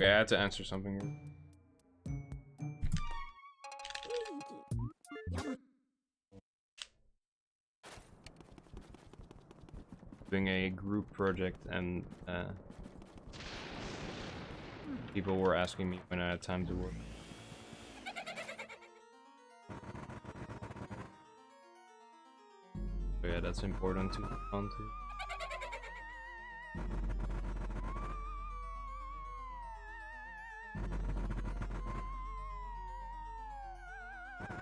Okay, I had to answer something here. Doing a group project and people were asking me when I had time to work. So yeah, that's important to respond to.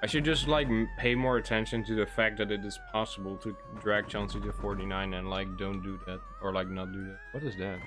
I should just like pay more attention to the fact that it is possible to drag Chauncey to 49 and like don't do that or like not do that. What is that?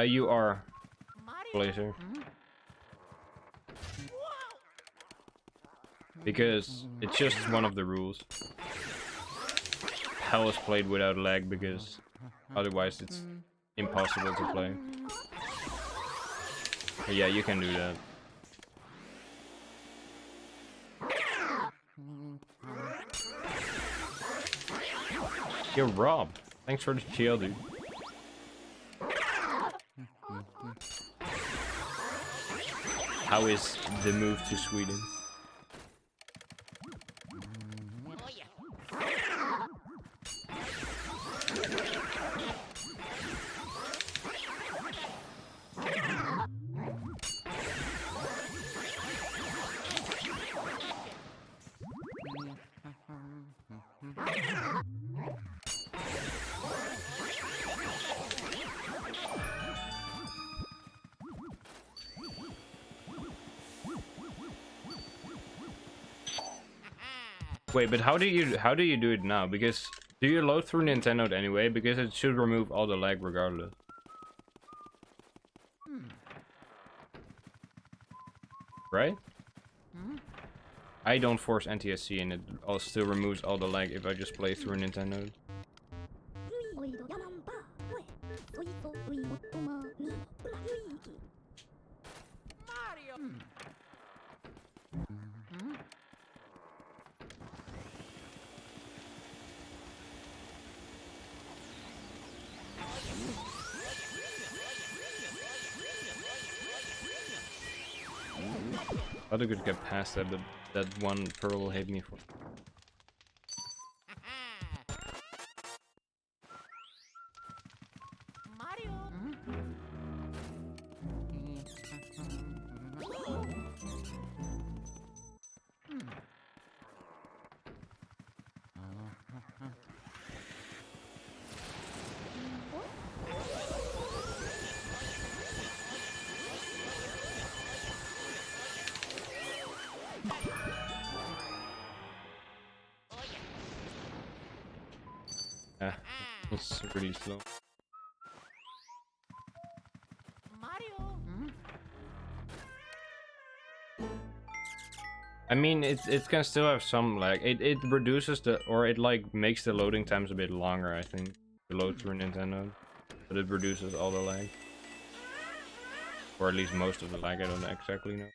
You are Blazer. Because it's just one of the rules. Hell is played without lag because otherwise it's impossible to play. But yeah, you can do that. Yo, Rob, thanks for the chill, dude. How is the move to Sweden? Wait, but how do you do it now? Because do you load through Nintendo anyway? Because it should remove all the lag regardless. Right? I don't force NTSC and it still removes all the lag if I just play through Nintendo. I thought I could get past that, but that one pearl will hate me for. It's really slow. I mean, it can still have some lag. It reduces the, or it like makes the loading times a bit longer, I think, to load through Nintendo, but it reduces all the lag, or at least most of the lag. I don't exactly know.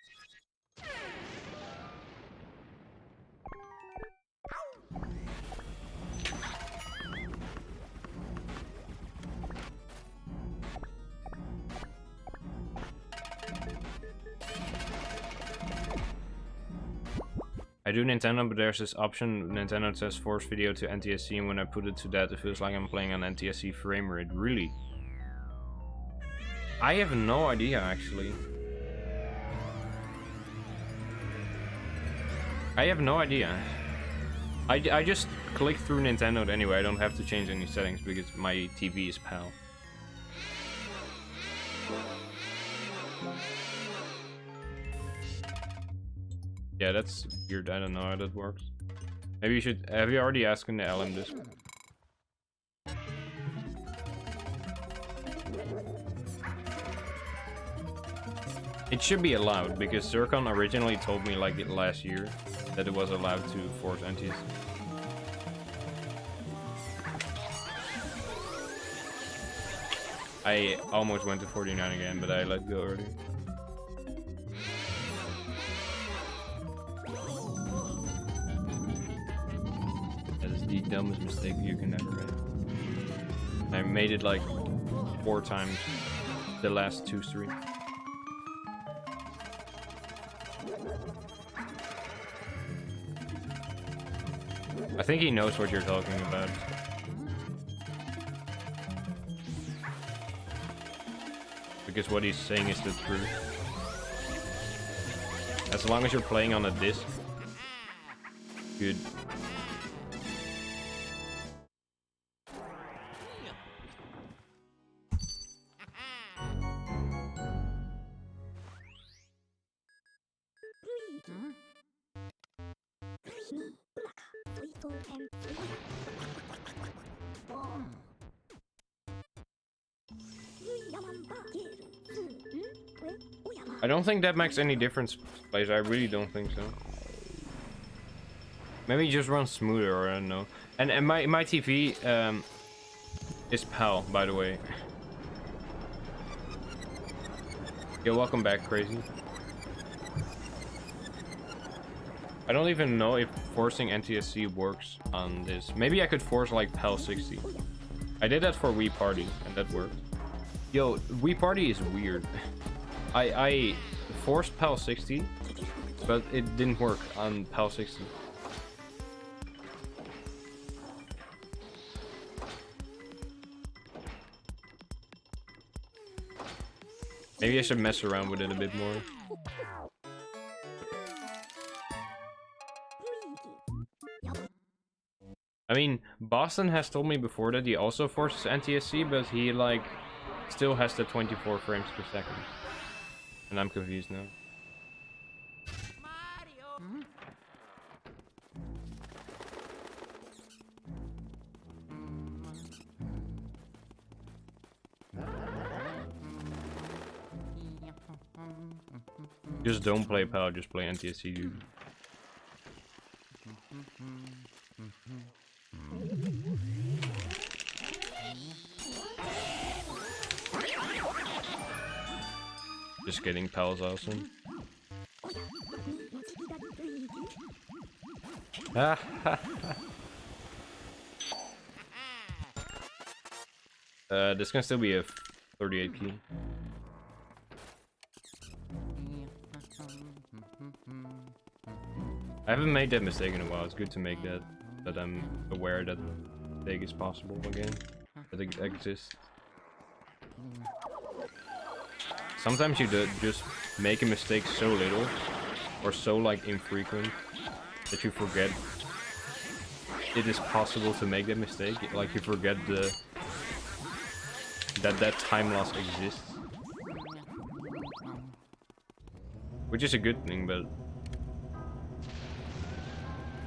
I do Nintendo, but there's this option, Nintendo says force video to NTSC, and when I put it to that, it feels like I'm playing on NTSC frame rate. Really? I have no idea, actually. I have no idea. I just click through Nintendo anyway. I don't have to change any settings because my TV is PAL. Yeah, that's weird. I don't know how that works. Maybe you should... Have you already asked in the LM Discord? It should be allowed, because Zircon originally told me like it last year that it was allowed to force NTSC. I almost went to 49 again, but I let go early. That is the dumbest mistake you can ever make. I made it like 4 times the last 2 streams. I think he knows what you're talking about. Because what he's saying is the truth. As long as you're playing on a disc, good. I don't think that makes any difference, guys. I really don't think so. Maybe it just runs smoother, or I don't know. And my TV is PAL, by the way. Yo, welcome back, Crazy. I don't even know if forcing NTSC works on this. Maybe I could force like PAL 60. I did that for Wii Party, and that worked. Yo, Wii Party is weird. I forced PAL 60, but it didn't work on PAL 60. Maybe I should mess around with it a bit more. I mean, Boston has told me before that he also forces NTSC, but he like still has the 24 frames per second. And I'm confused now. Mario. Just don't play PAL, just play NTSC, dude. Just kidding, PAL's awesome. This can still be a 38 key. I haven't made that mistake in a while. It's good to make that, but I'm aware that mistake is possible again. That it exists. Sometimes you just make a mistake so little, or so like infrequent, that you forget it is possible to make that mistake. Like you forget that time loss exists, which is a good thing, but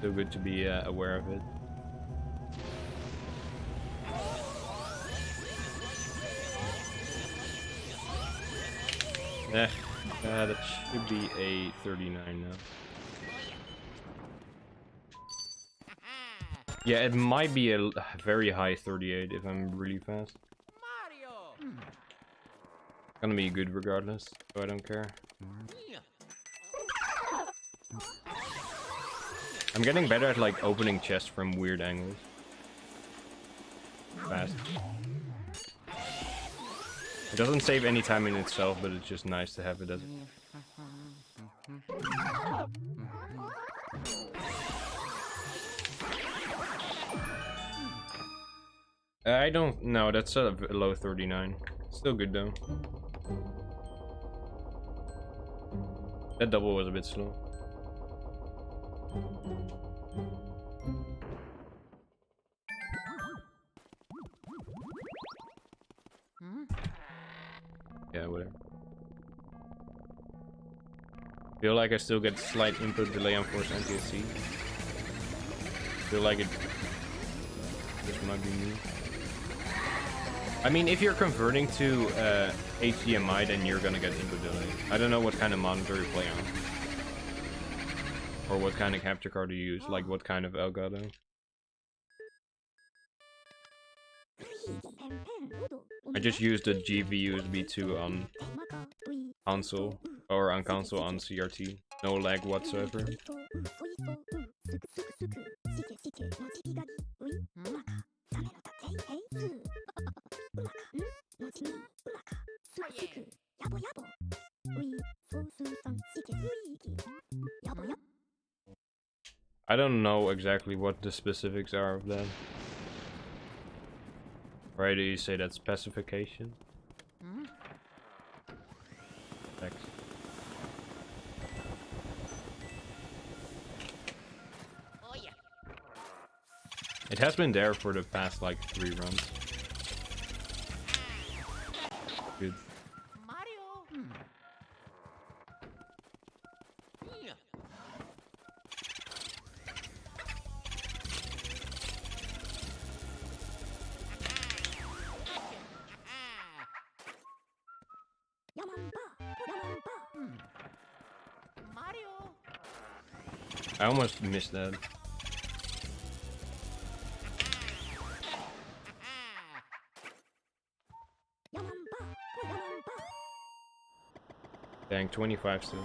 still good to be aware of it. That should be a 39 now. Yeah, it might be a very high 38 if I'm really fast. Mario. Gonna be good regardless, so I don't care. I'm getting better at like opening chests from weird angles. Fast. It doesn't save any time in itself, but it's just nice to have it as... I don't know, that's a low 39. Still good though. That double was a bit slow. Yeah, whatever. Feel like I still get slight input delay on force NTSC. Feel like it just might be me. I mean, if you're converting to HDMI, then you're gonna get input delay. I don't know what kind of monitor you play on. Or what kind of capture card you use, like what kind of Elgato. I just used a GV-USB 2 on console, or on console on CRT. No lag whatsoever. I don't know exactly what the specifics are of that. Right, do you say that specification? Thanks. It has been there for the past like 3 runs. Good. I almost missed that. Dang, 25 still.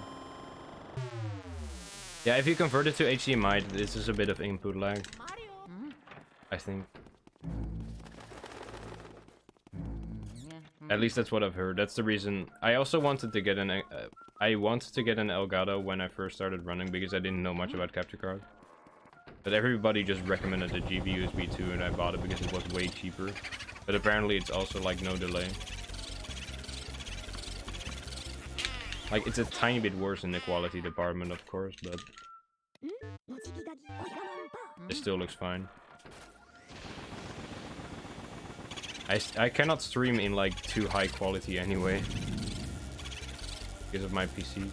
Yeah, if you convert it to HDMI, this is a bit of input lag. I think. At least that's what I've heard. That's the reason. I also wanted to get an Elgato when I first started running because I didn't know much about capture card. But everybody just recommended the GV-USB 2 and I bought it because it was way cheaper. But apparently it's also like no delay. Like it's a tiny bit worse in the quality department, of course, but it still looks fine. I cannot stream in like too high quality anyway because of my PC.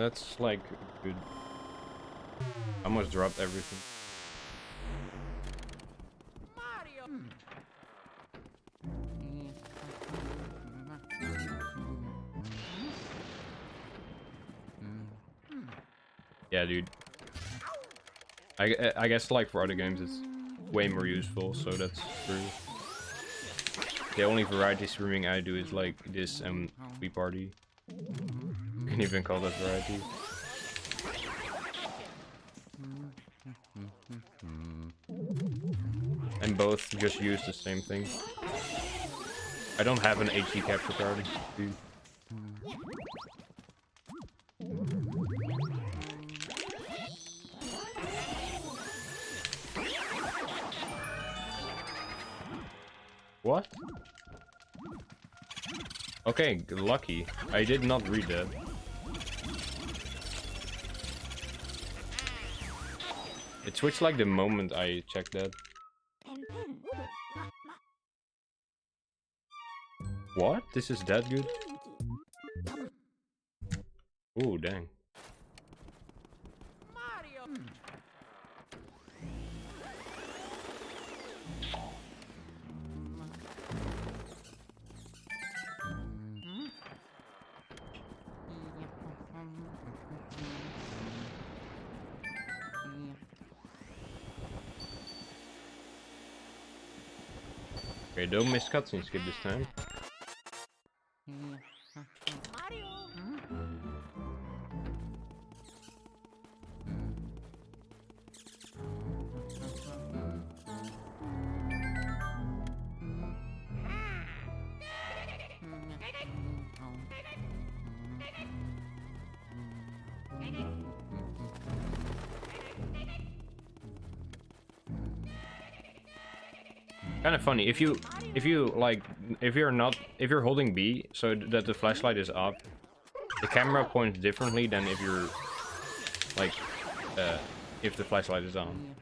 That's like good. I almost dropped everything. Yeah, dude. I guess like for other games it's way more useful, so that's true. The only variety streaming I do is like this and Wii Party. You can even call that variety. And both just use the same thing. I don't have an HD capture card, dude. What? Okay, lucky. I did not read that. It switched like the moment I checked that. What? This is that good? Ooh, dang. Okay, don't miss cutscene skip this time. Kind of funny if you like if you're holding B so that the flashlight is up, the camera points differently than if you're like if the flashlight is on.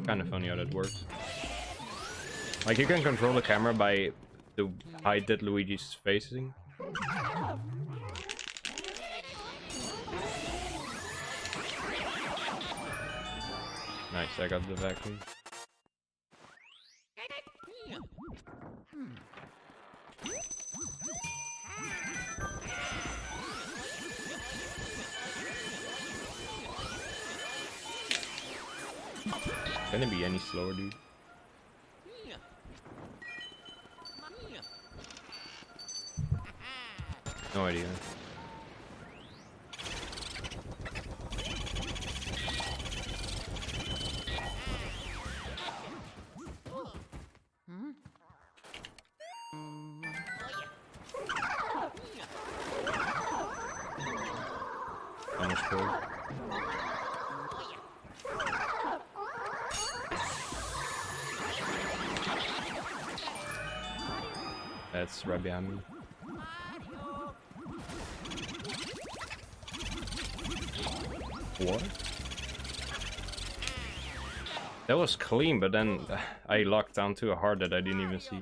Kind of funny how that works. Like you can control the camera by the height that Luigi's facing. Nice, I got the vacuum. Can it be any slower, dude? No idea. Almost killed. That's right behind me. What? That was clean, but then I locked onto a heart that I didn't even see.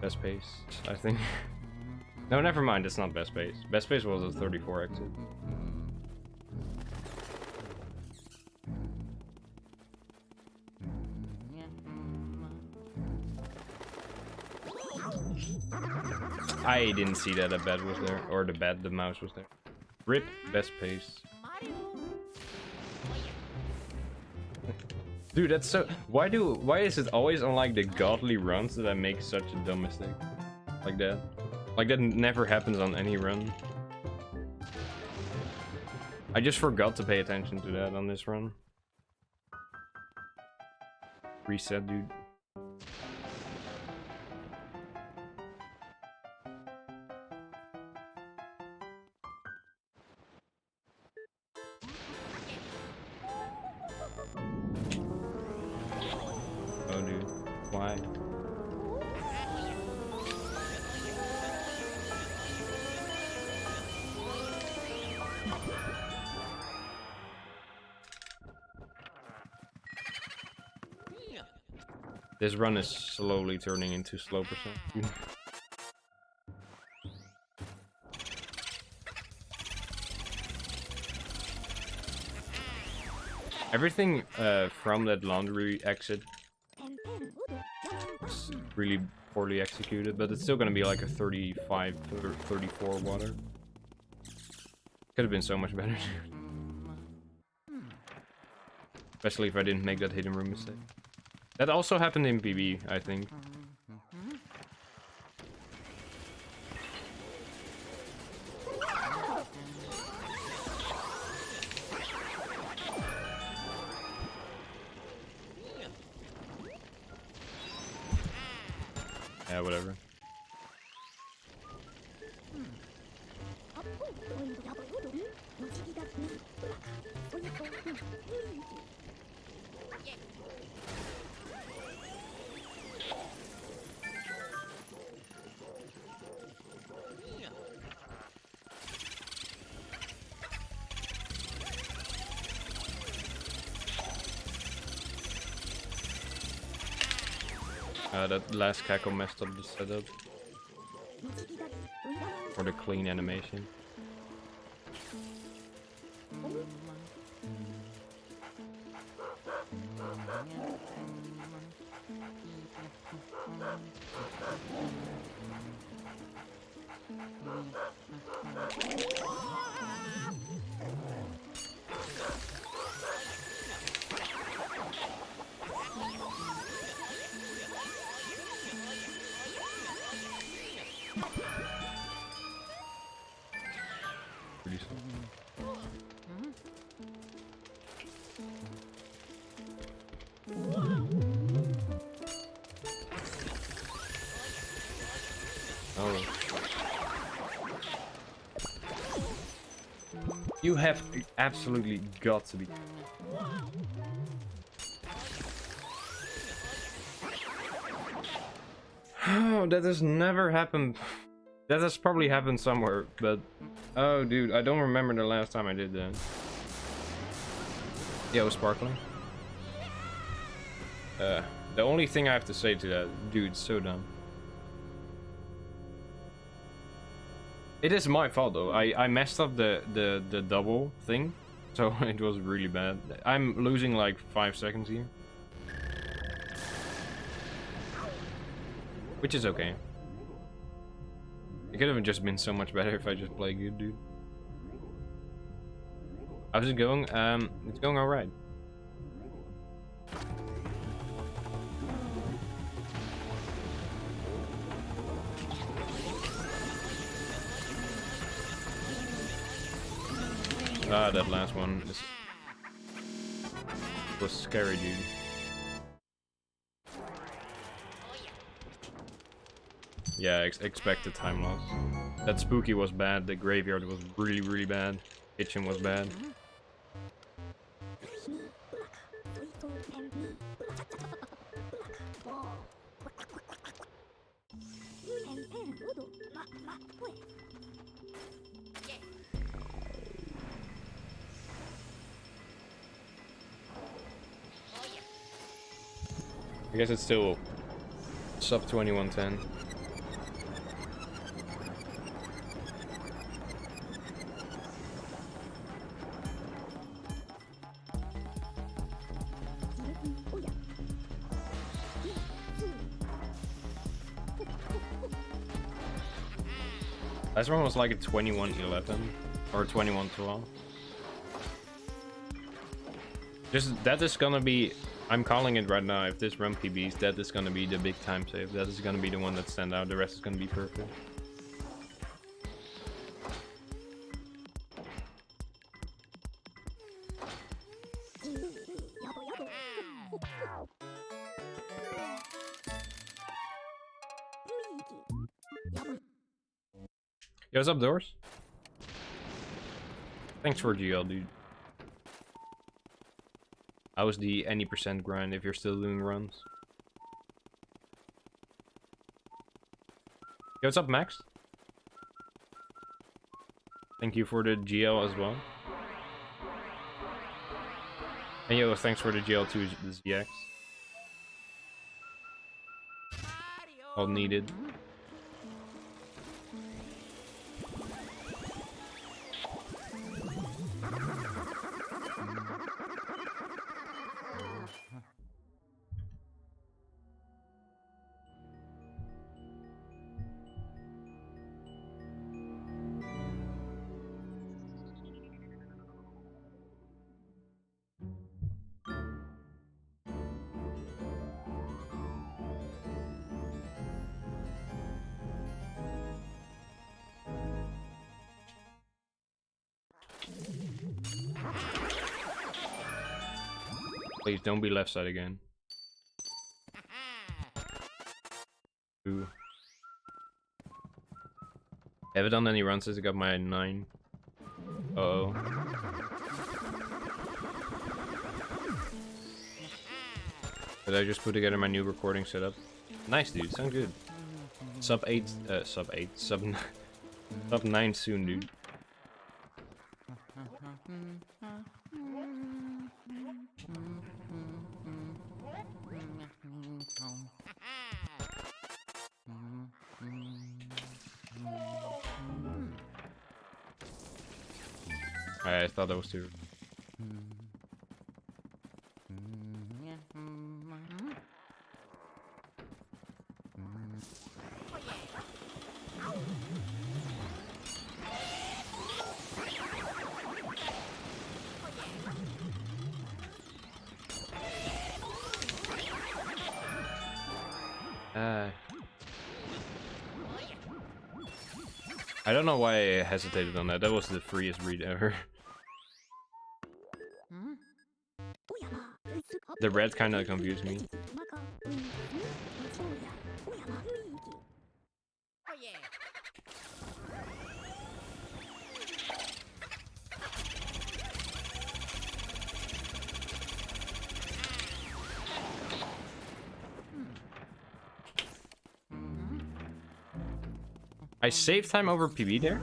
Best pace, I think. No, never mind, it's not best pace. Best pace was a 34 exit. I didn't see that a bed was there, or the mouse was there. RIP, best pace. Dude, that's so... Why is it always on like the godly runs that I make such a dumb mistake? Like that. Like that never happens on any run. I just forgot to pay attention to that on this run. Reset, dude. Oh, dude. Why? This run is slowly turning into slow percent. Everything from that laundry exit is really poorly executed, but it's still gonna be like a 35 or 34 water. Could have been so much better. Especially if I didn't make that hidden room mistake. That also happened in PB, I think. Yeah, whatever. That last cackle messed up the setup. For the clean animation. Pretty slow. Oh. You have absolutely got to be. Oh, that has never happened. That has probably happened somewhere, but... Oh, dude, I don't remember the last time I did that. Yeah, it was sparkling. The only thing I have to say to that, dude, so dumb. It is my fault though. I messed up the double thing, so it was really bad. I'm losing like 5 seconds here, which is okay. It could have just been so much better if I just play good, dude. How's it going? It's going alright. Ah, that last one was scary, dude. Yeah, expected time loss. That spooky was bad. The graveyard was really, really bad. Kitchen was bad. I guess it's still sub 2110. Last one was like a 2111 or 2112. That is gonna be, I'm calling it right now, if this run PBs, that is gonna be the big time save. That is gonna be the one that stands out, the rest is gonna be perfect. Yo, what's up, Doors? Thanks for GL, dude. How was the any percent grind if you're still doing runs? Yo, what's up, Max? Thank you for the GL as well. And yo, thanks for the GL to the ZX. All needed. Please don't be left side again. Ooh. Haven't done any runs since I got my 9. Uh-oh. Did I just put together my new recording setup? Nice, dude. Sound good. Sub 9 soon, dude. I thought that was too. I don't know why I hesitated on that. That was the freest read ever. The red kind of confused me. I saved time over PB there?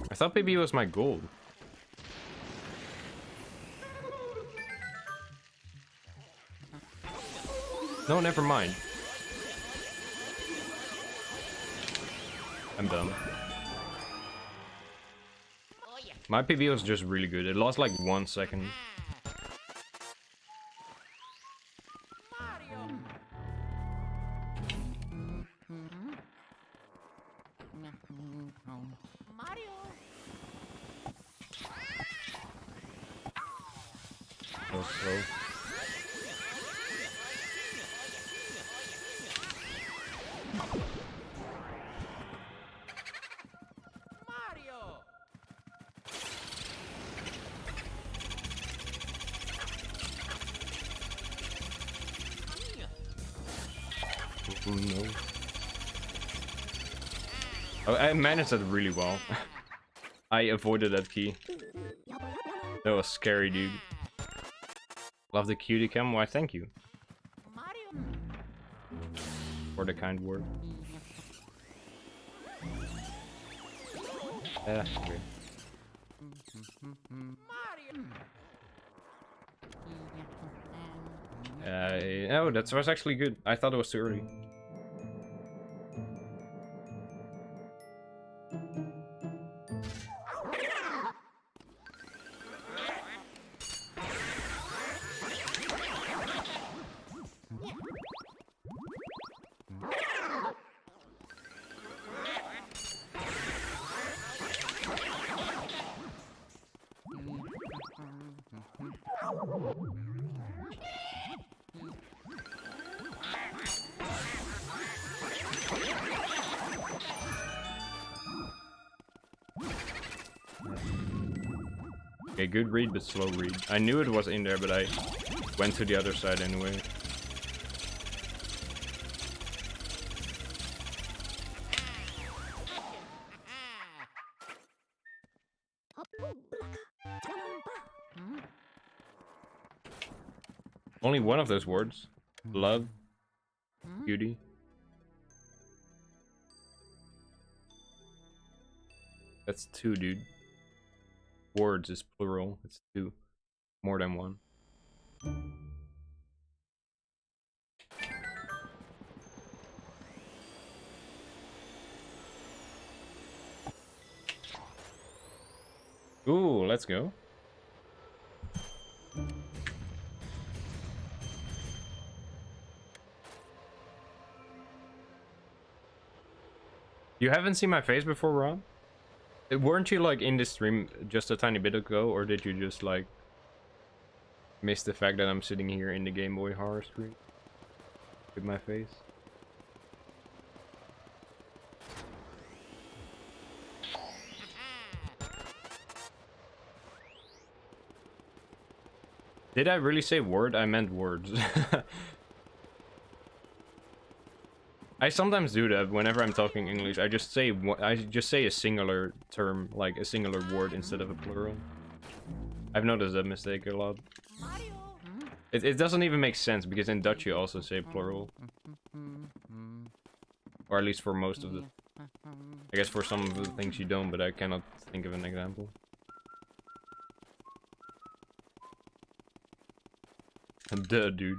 I thought PB was my gold. No, never mind. I'm dumb. My PB was just really good. It lost like 1 second. So slow. Oh no. Oh, I managed that really well. I avoided that key. That was scary, dude. Love the cutie cam. Why, thank you. For the kind word. Okay. Oh, that was actually good. I thought it was too early. Okay, good read, but slow read. I knew it was in there, but I went to the other side anyway. Only one of those words. Love. Beauty. That's 2, dude. Words is plural. It's 2. More than 1. Ooh, let's go. You haven't seen my face before, Rob? Weren't you like in the stream just a tiny bit ago, or did you just like miss the fact that I'm sitting here in the Game Boy horror screen with my face? Did I really say word? I meant words. I sometimes do that whenever I'm talking English. I just say a singular term, like a singular word instead of a plural. I've noticed that mistake a lot. It doesn't even make sense because in Dutch you also say plural, or at least for most of the. I guess for some of the things you don't, but I cannot think of an example. Duh, dude.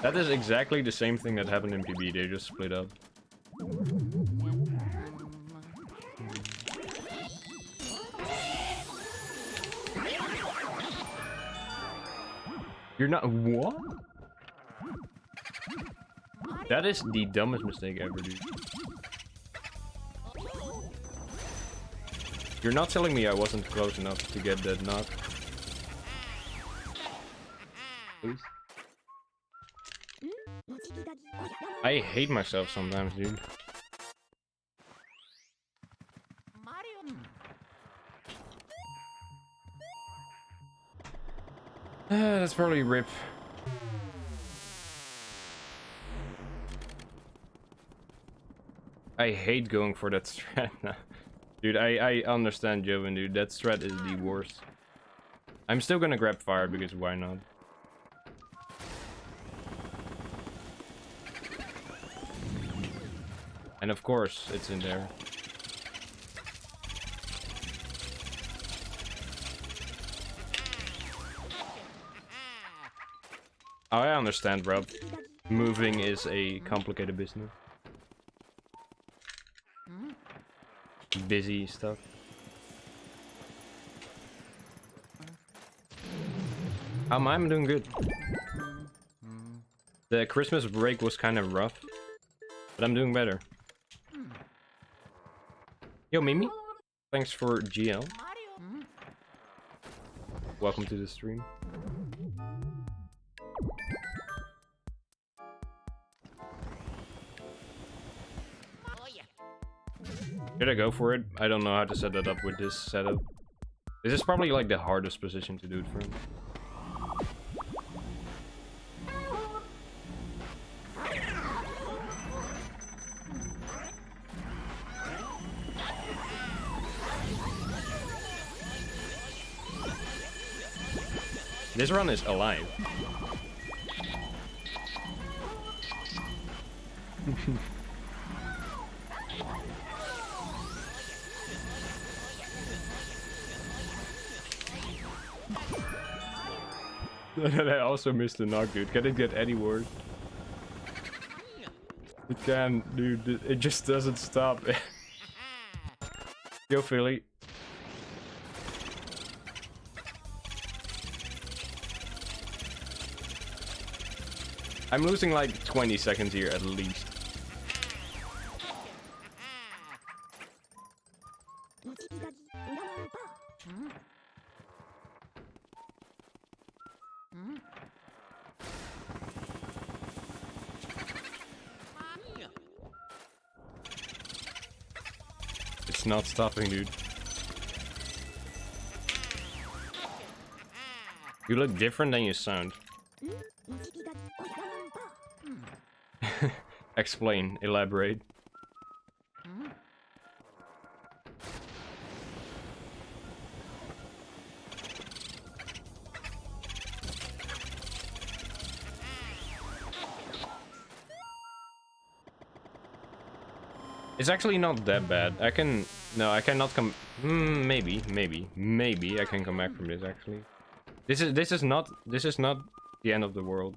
That is exactly the same thing that happened in PB, they just split up. You're not- what? That is the dumbest mistake ever, dude. You're not telling me I wasn't close enough to get that knock. Please? I hate myself sometimes, dude. That's probably rip. I hate going for that strat now. Dude, I understand Joven, dude. That strat is the worst. I'm still gonna grab fire because why not? And of course, it's in there. Oh, I understand, bro. Moving is a complicated business. Busy stuff. I'm doing good. The Christmas break was kind of rough, but I'm doing better. Yo, Mimi, thanks for GL. Welcome to the stream. Should I go for it? I don't know how to set that up with this setup. This is probably like the hardest position to do it from. This run is alive. I also missed the knock, dude. Can it get any worse? It can, dude. It just doesn't stop. Yo, Philly. I'm losing like 20 seconds here at least. It's not stopping, dude. You look different than you sound. Explain, elaborate. It's actually not that bad. I cannot come. Maybe I can come back from this. Actually, this is not the end of the world.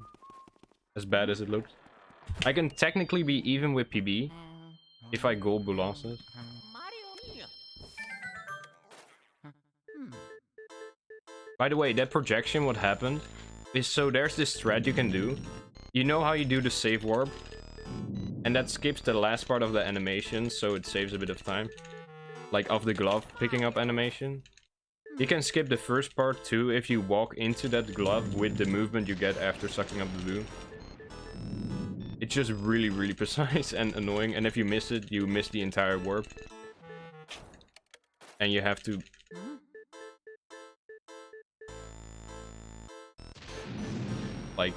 As bad as it looks, I can technically be even with PB if I go Boulances. By the way, that projection, what happened is, so there's this thread you can do. You know how you do the save warp? And that skips the last part of the animation, so it saves a bit of time. Like of the glove picking up animation. You can skip the first part too if you walk into that glove with the movement you get after sucking up the blue. It's just really, really precise and annoying, and if you miss it, you miss the entire warp. And you have to... like...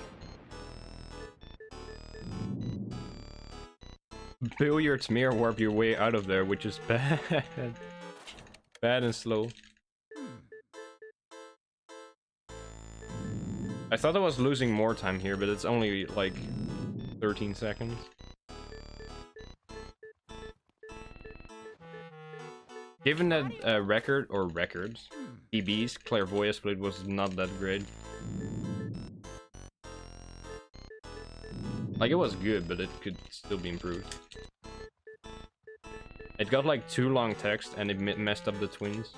billiards mirror warp your way out of there, which is bad. Bad and slow. I thought I was losing more time here, but it's only like 13 seconds. Given that records, PB's clairvoyant split was not that great. Like, it was good, but it could still be improved. It got like too long text and it messed up the twins.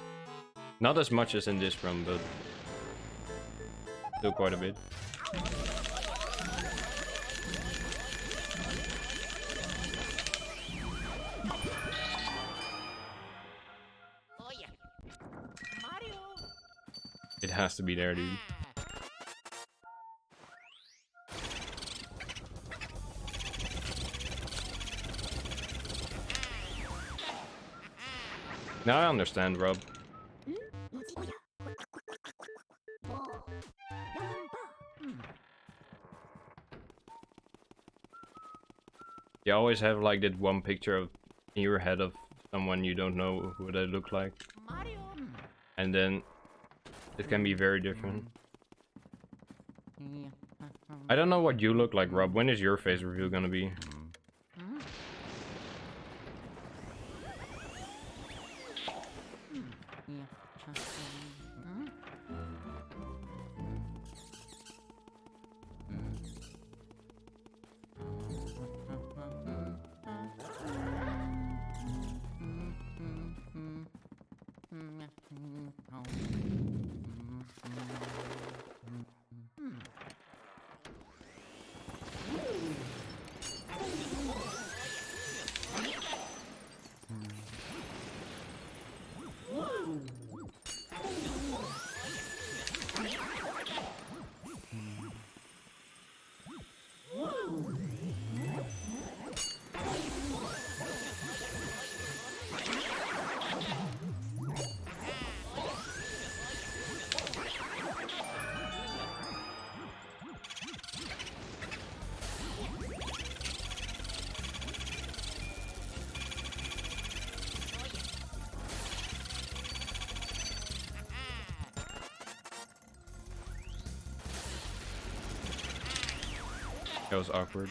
Not as much as in this run, but still quite a bit. has to be there, dude. Now I understand, Rob. You always have like that one picture of in your head of someone you don't know who they look like. And then it can be very different. I don't know what you look like, Rob. When is your face reveal gonna be? That was awkward.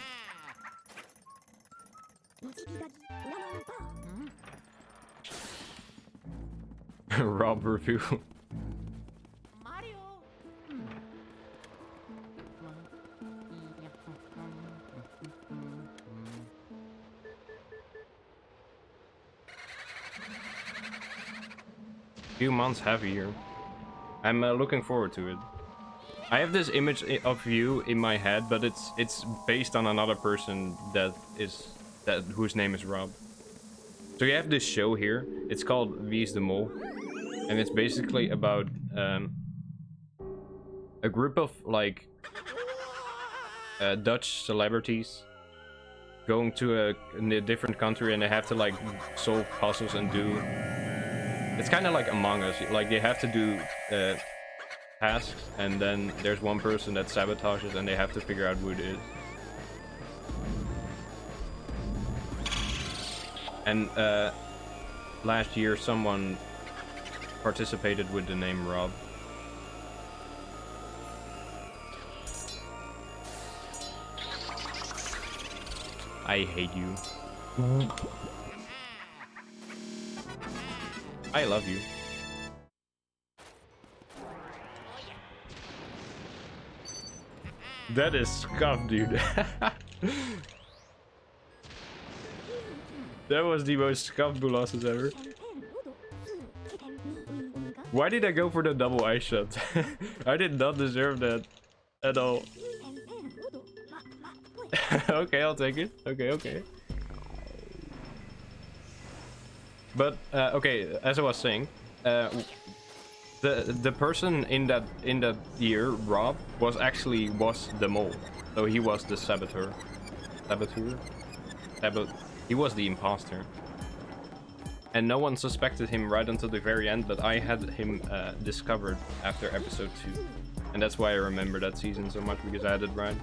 Rob review. Few months heavier. I'm looking forward to it. I have this image of you in my head, but it's based on another person whose name is Rob. So you have this show here. It's called Wie is de Mol, and it's basically about a group of like Dutch celebrities going to a different country, and they have to like solve puzzles and do. It's kind of like Among Us. Like they have to do tasks, and then there's one person that sabotages, and they have to figure out who it is. And last year, someone participated with the name Rob. I hate you. I love you. That is scuff, dude. That was the most scuff Bulasses ever. Why did I go for the double eye shot? I did not deserve that at all. Okay, I'll take it. Okay. But okay, as I was saying, the person in that year, Rob, was the mole. So he was the saboteur. He was the imposter. And no one suspected him right until the very end, but I had him discovered after episode 2. And that's why I remember that season so much, because I had it right.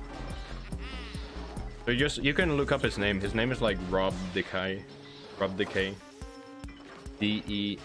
So you can look up his name. His name is like Rob Decay. Rob Decay. D-E-K-A-Y.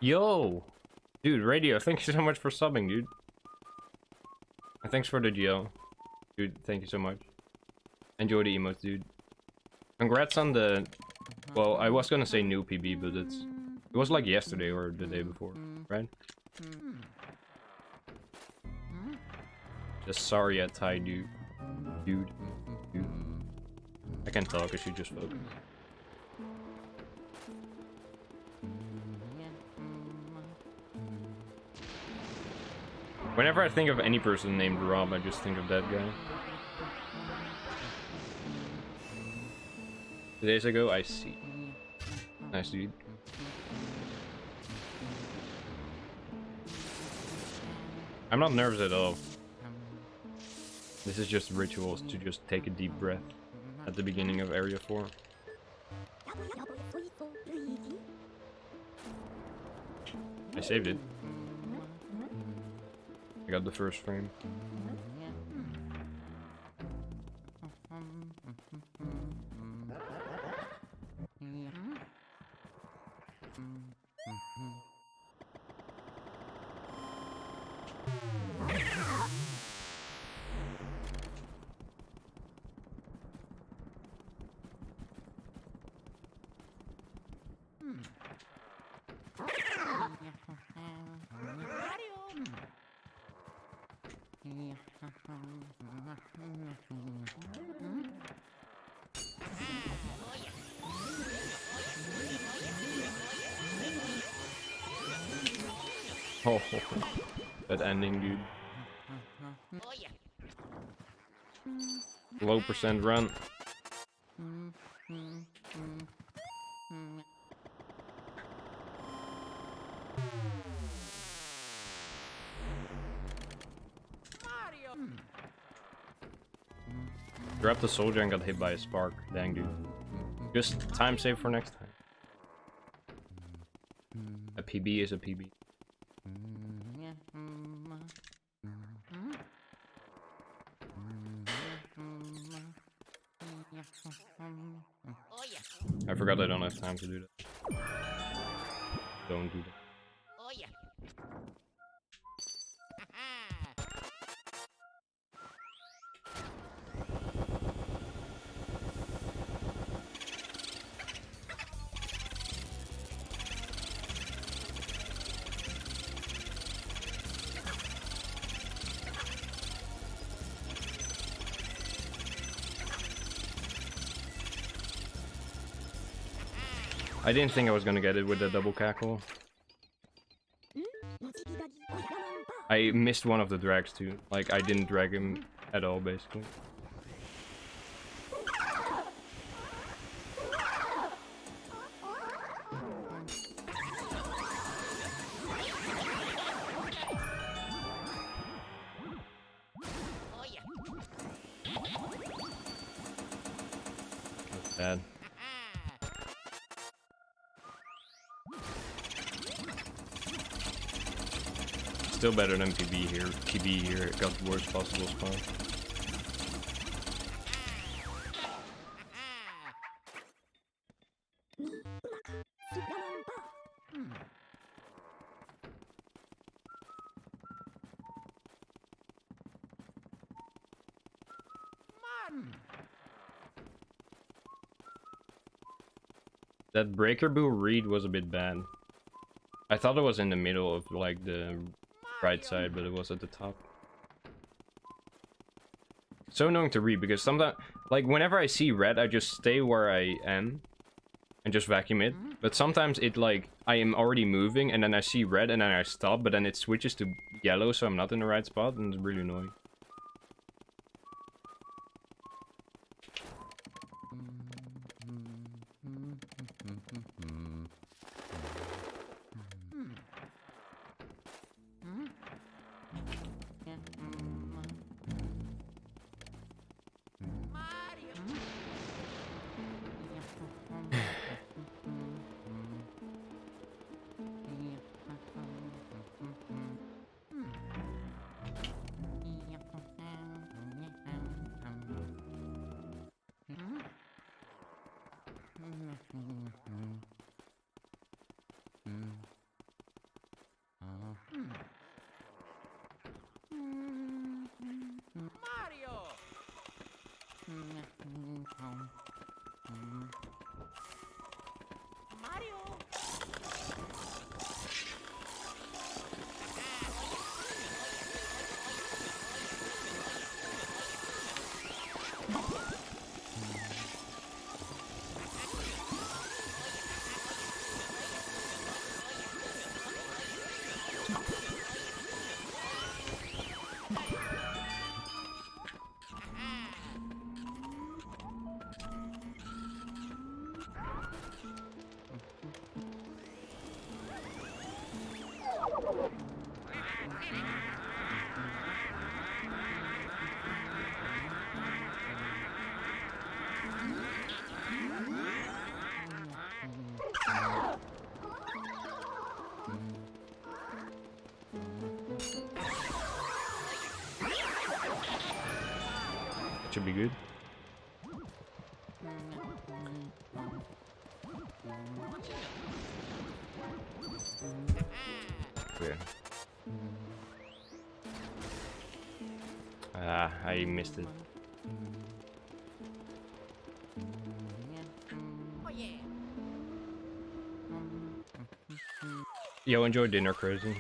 Yo! Dude, Radio, thank you so much for subbing, dude. And thanks for the GL. Dude, thank you so much. Enjoy the emotes, dude. Congrats on the... Well, I was gonna say new PB, but it was like yesterday or the day before, right? The sorry I tied you. Dude. I can't talk, I should just focus. Whenever I think of any person named Rob, I just think of that guy. 2 days ago, I see. Nice, dude. I'm not nervous at all. This is just rituals to just take a deep breath at the beginning of Area 4. I saved it. I got the first frame. Oh, that ending, dude. Low percent run. Grabbed the soldier and got hit by a spark. Dang, dude. Just time save for next time. A PB is a PB. I forgot I don't have time to do that. Don't do that. I didn't think I was gonna get it with the double cackle. I missed one of the drags too. Like, I didn't drag him at all, basically. That's bad. Still better than PB here. PB here got the worst possible spawn. That breaker boo read was a bit bad. I thought it was in the middle of like the right side, but it was at the top. So annoying to read because sometimes, like whenever I see red, I just stay where I am and just vacuum it. But sometimes it like, I am already moving and then I see red and then I stop, but then it switches to yellow so I'm not in the right spot and it's really annoying. Mario! Mario! Should be good. Okay. Ah, I missed it. Oh yeah! Yo, enjoy dinner, Crazy.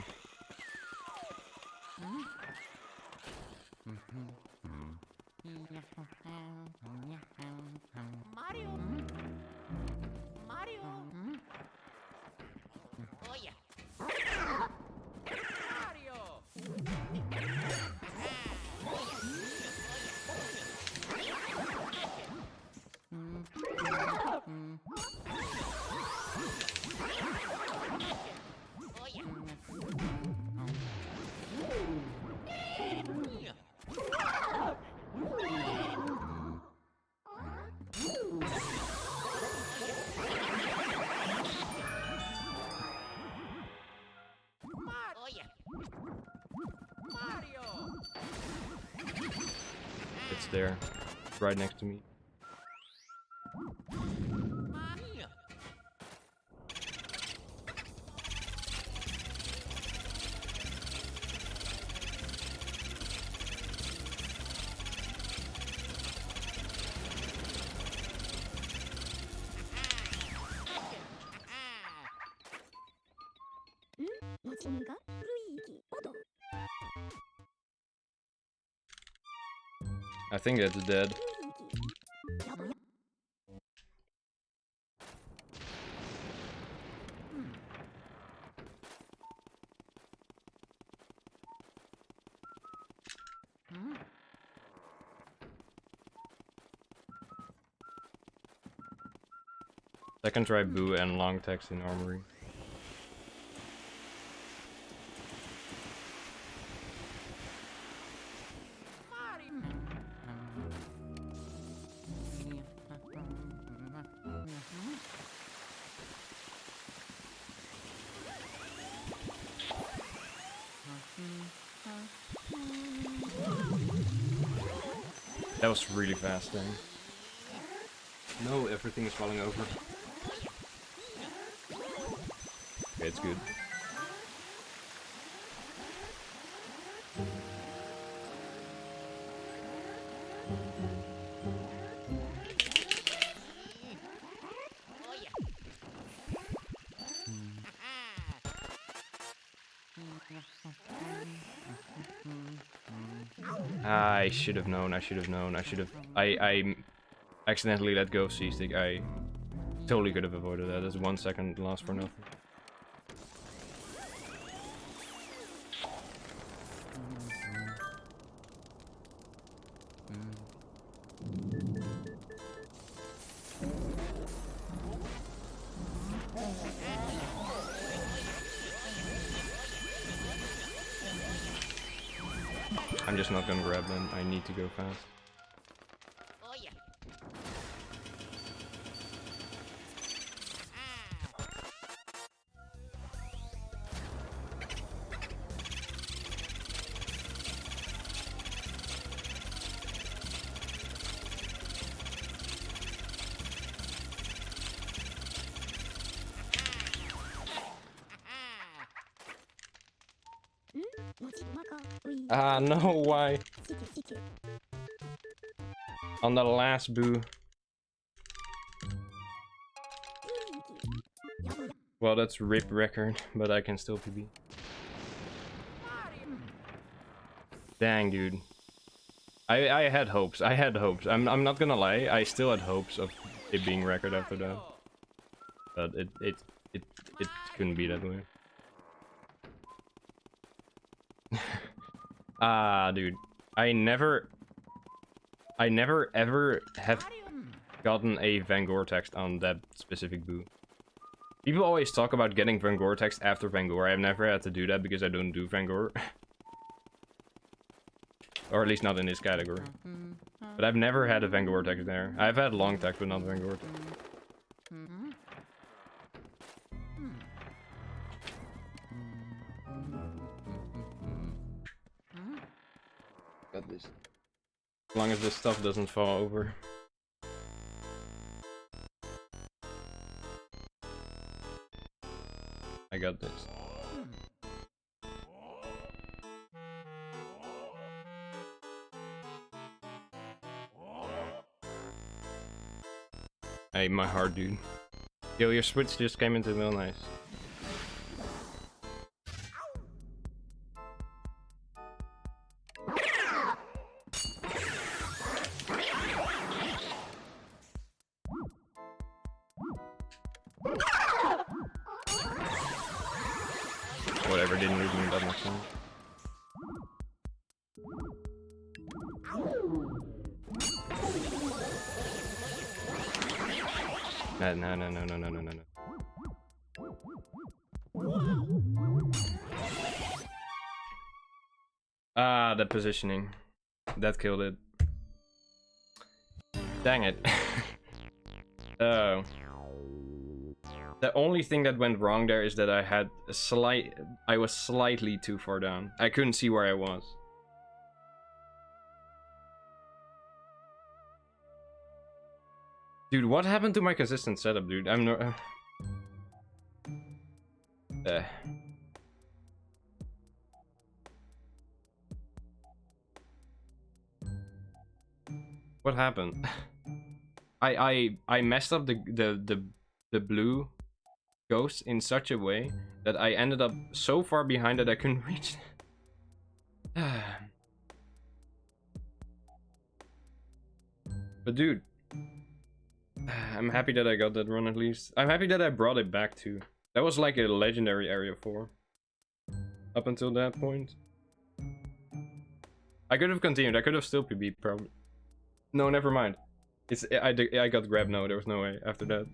Mario! Mario! Oh yeah! Mario! Oh yeah! Oh yeah! Mario! It's there. Right next to me. Mario! I think that's dead. Second try Boo and long text in armory. That was really fast then. No, everything is falling over. Okay, it's good. Oh yeah! I should have known, I should have known, I accidentally let go of C-stick. I totally could have avoided that. That's 1 second lost for nothing. I'm just not gonna grab them. I need to go fast. Oh yeah! Ah, no, why? On the last boo. Well, that's RIP record, but I can still PB. Dang, dude. I had hopes. I had hopes. I'm not gonna lie. I still had hopes of it being record after that, but it couldn't be that way. Ah, dude. I never ever have gotten a Van Gore text on that specific boo. People always talk about getting Van Gore text after Van Gore. I've never had to do that because I don't do Van Gore. Or at least not in this category. But I've never had a Van Gore text there. I've had long text, but not Van Gore text. Got this. As long as this stuff doesn't fall over. I got this. Hey, my heart, dude. Yo, your switch just came into real nice. Whatever, didn't really mean that much sense. No. Ah, the positioning. That killed it. Dang it. Oh. The only thing that went wrong there is that I was slightly too far down. I couldn't see where I was. Dude, what happened to my consistent setup, dude? I'm no... What happened? I messed up the blue ghost in such a way that I ended up so far behind that I couldn't reach it. But dude, I'm happy that I got that run at least. I'm happy that I brought it back too. That was like a legendary area 4. Up until that point. I could have continued. I could have still PB'd probably. No, never mind. I got grabbed. No, there was no way after that.